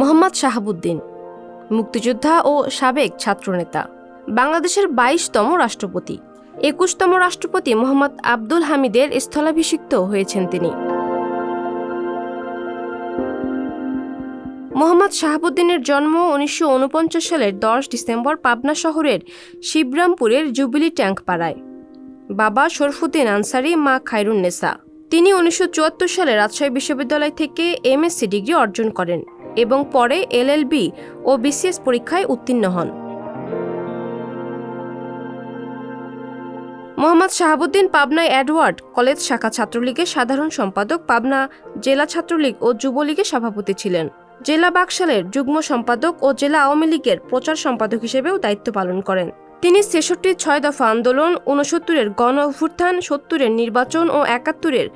মোহাম্মদ শাহাবুদ্দিন মুক্তিযোদ্ধা ও সাবেক ছাত্রনেতা, বাংলাদেশের 22তম রাষ্ট্রপতি। 21তম রাষ্ট্রপতি মোহাম্মদ আব্দুল হামিদের স্থলাভিষিক্ত হয়েছেন তিনি। মোহাম্মদ শাহাবুদ্দিনের জন্ম 1949 সালের 10 ডিসেম্বর পাবনা শহরের শিবরামপুরের জুবিলি ট্যাঙ্ক পাড়ায়। বাবা শরফুদ্দিন আনসারি, মা খায়রুন্নেসা। তিনি 1974 সালে রাজশাহী বিশ্ববিদ্যালয় থেকে এমএসসি ডিগ্রি অর্জন করেন এবং পরে এলএলবি ও বিসিএস পরীক্ষায় উত্তীর্ণ হন। মোহাম্মদ শাহাবুদ্দিন পাবনায় এডওয়ার্ড কলেজ শাখা ছাত্রলীগের সাধারণ সম্পাদক, পাবনা জেলা ছাত্রলীগ ও যুবলীগের সভাপতি ছিলেন। জেলা বাকশালের যুগ্ম সম্পাদক ও জেলা আওয়ামী লীগের প্রচার সম্পাদক হিসেবেও দায়িত্ব পালন করেন। তিনি 66-র 6 দফা আন্দোলন, 69-এর গণ অভ্যুত্থান, 70-এর নির্বাচন ও 71-এর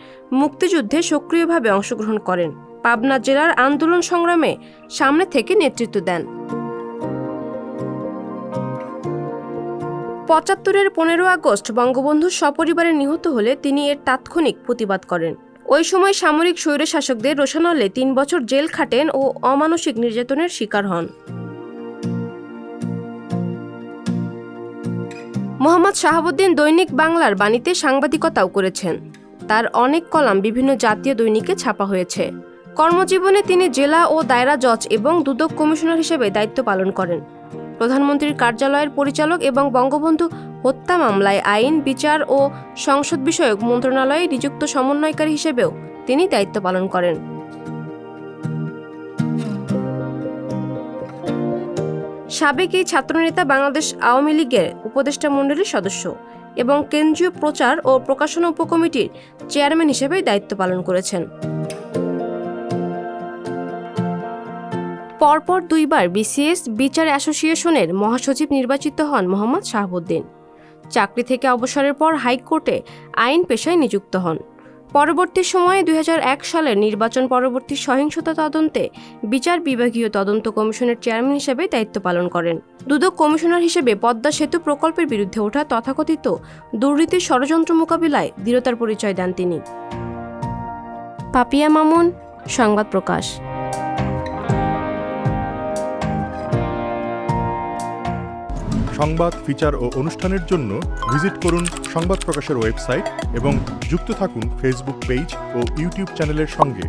মুক্তিযুদ্ধে সক্রিয়ভাবে অংশগ্রহণ করেন। পাবনা জেলার আন্দোলন সংগ্রামে সামনে থেকে নেতৃত্ব দেন। 75-এর 15 আগস্ট বঙ্গবন্ধু সপরিবারে নিহত হলে তিনি এর তাৎক্ষণিক প্রতিবাদ করেন। ওই সময় সামরিক স্বৈরশাসকদের রোষানলে 3 বছর জেল খাটেন ও অমানসিক নির্যাতনের শিকার হন। মোহাম্মদ শাহাবুদ্দিন দৈনিক বাংলার বাণীতে সাংবাদিকতাও করেছেন। তার অনেক কলাম বিভিন্ন জাতীয় দৈনিকে ছাপা হয়েছে। কর্মজীবনে তিনি জেলা ও দায়রা জজ এবং দুদক কমিশনার হিসেবে দায়িত্ব পালন করেন। প্রধানমন্ত্রীর কার্যালয়ের পরিচালক এবং বঙ্গবন্ধু হত্যা মামলায় আইন, বিচার ও সংসদ বিষয়ক মন্ত্রণালয়ে নিযুক্ত সমন্বয়কারী হিসেবেও তিনি দায়িত্ব পালন করেন। সাবেক এই ছাত্রনেতা বাংলাদেশ আওয়ামী লীগের উপদেষ্টা মণ্ডলীর সদস্য এবং কেন্দ্রীয় প্রচার ও প্রকাশনা উপকমিটির চেয়ারম্যান হিসেবে দায়িত্ব পালন করেছেন। পরপর 2 বার বিসিএস বিচার অ্যাসোসিয়েশনের মহাসচিব নির্বাচিত হন মোহাম্মদ শাহাবুদ্দিন। চাকরি থেকে অবসরের পর হাইকোর্টে আইন পেশায় নিযুক্ত হন। পরবর্তী সময়ে 2001 সালের নির্বাচন পরবর্তী সহিংসতা তদন্তে বিচার বিভাগীয় তদন্ত কমিশনের চেয়ারম্যান হিসেবে দায়িত্ব পালন করেন। দুদক কমিশনার হিসেবে পদ্মা সেতু প্রকল্পের বিরুদ্ধে ওঠা তথাকথিত দুর্নীতির ষড়যন্ত্র মোকাবিলায় দৃঢ়তার পরিচয় দেন তিনি। পাপিয়া মামুন, সংবাদ প্রকাশ। সংবাদ, ফিচার ও অনুষ্ঠানের জন্য ভিজিট করুন সংবাদ প্রকাশের ওয়েবসাইট এবং যুক্ত থাকুন ফেসবুক পেজ ও ইউটিউব চ্যানেলের সঙ্গে।